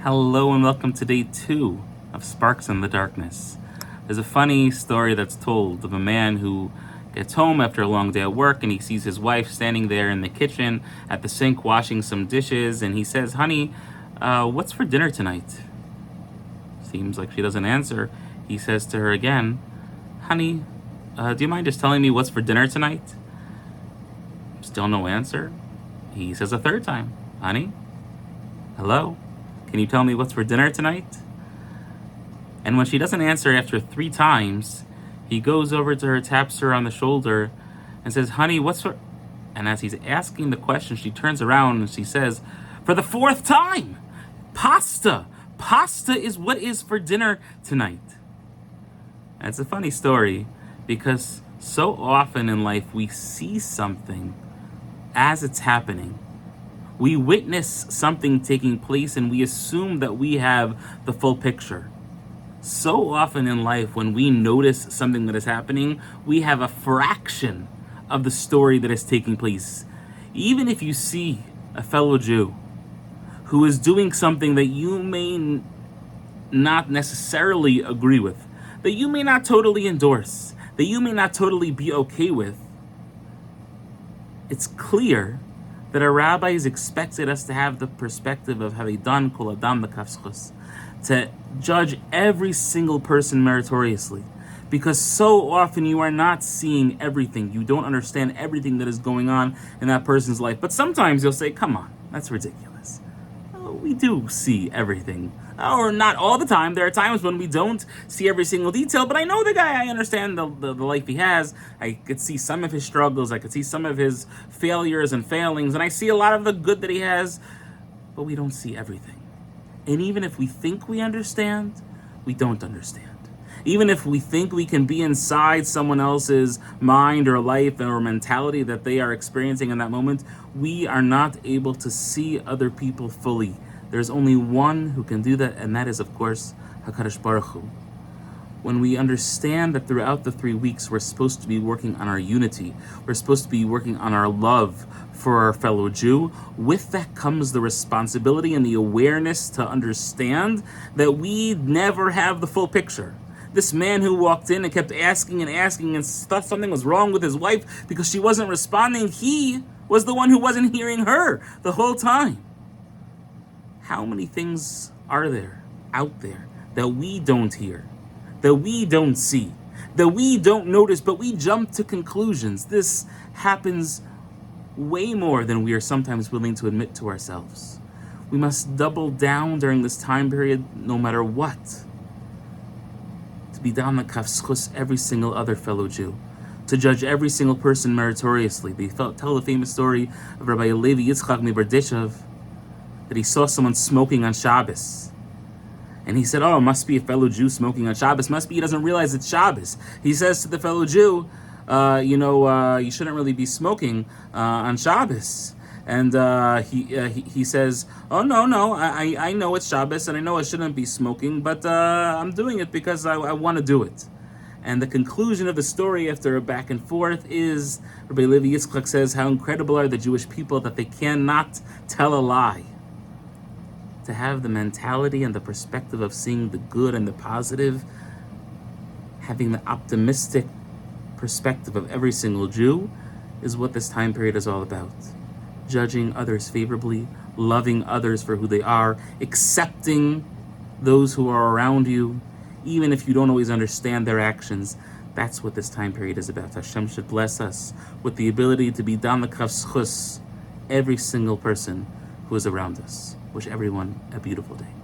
Hello and welcome to day 2 of Sparks in the Darkness. There's a funny story that's told of a man who gets home after a long day at work and he sees his wife standing there in the kitchen at the sink washing some dishes, and he says, "Honey, what's for dinner tonight?" Seems like she doesn't answer. He says to her again, "Honey, do you mind just telling me what's for dinner tonight?" Still no answer. He says a third time, "Honey, hello? Can you tell me what's for dinner tonight?" And when she doesn't answer after 3 times, he goes over to her, taps her on the shoulder, and says, "Honey, what's for..." And as he's asking the question, she turns around and she says, for the 4th time, "Pasta! Pasta is what is for dinner tonight." And it's a funny story because so often in life we see something as it's happening. We witness something taking place and we assume that we have the full picture. So often in life, when we notice something that is happening, we have a fraction of the story that is taking place. Even if you see a fellow Jew who is doing something that you may not necessarily agree with, that you may not totally endorse, that you may not totally be okay with, it's clear that our rabbis expected us to have the perspective of Havidan Kol Adam B'Kaf, to judge every single person meritoriously. Because so often you are not seeing everything. You don't understand everything that is going on in that person's life. But sometimes you'll say, "Come on, that's ridiculous." We do see everything. Or not all the time. There are times when we don't see every single detail, but I know the guy, I understand the life he has. I could see some of his struggles, I could see some of his failures and failings, and I see a lot of the good that he has, but we don't see everything. And even if we think we understand, we don't understand. Even if we think we can be inside someone else's mind or life or mentality that they are experiencing in that moment, we are not able to see other people fully. There's only one who can do that, and that is, of course, HaKadosh Baruch Hu. When we understand that throughout the 3 weeks we're supposed to be working on our unity, we're supposed to be working on our love for our fellow Jew, with that comes the responsibility and the awareness to understand that we never have the full picture. This man who walked in and kept asking and thought something was wrong with his wife because she wasn't responding, he was the one who wasn't hearing her the whole time. How many things are there out there that we don't hear, that we don't see, that we don't notice, but we jump to conclusions? This happens way more than we are sometimes willing to admit to ourselves. We must double down during this time period, no matter what, to be down the kafschus every single other fellow Jew, to judge every single person meritoriously. They tell the famous story of Rabbi Levi Yitzchak Miberdishev, that he saw someone smoking on Shabbos. And he said, "Oh, it must be a fellow Jew smoking on Shabbos. Must be he doesn't realize it's Shabbos." He says to the fellow Jew, "You shouldn't really be smoking on Shabbos." And he says, "Oh, no, I know it's Shabbos and I know I shouldn't be smoking, but I'm doing it because I want to do it." And the conclusion of the story, after a back and forth, is Rabbi Levi Yitzchak says, how incredible are the Jewish people that they cannot tell a lie. To have the mentality and the perspective of seeing the good and the positive, having the optimistic perspective of every single Jew, is what this time period is all about. Judging others favorably, loving others for who they are, accepting those who are around you, even if you don't always understand their actions. That's what this time period is about. Hashem should bless us with the ability to be dan l'kaf every single person who is around us. Wish everyone a beautiful day.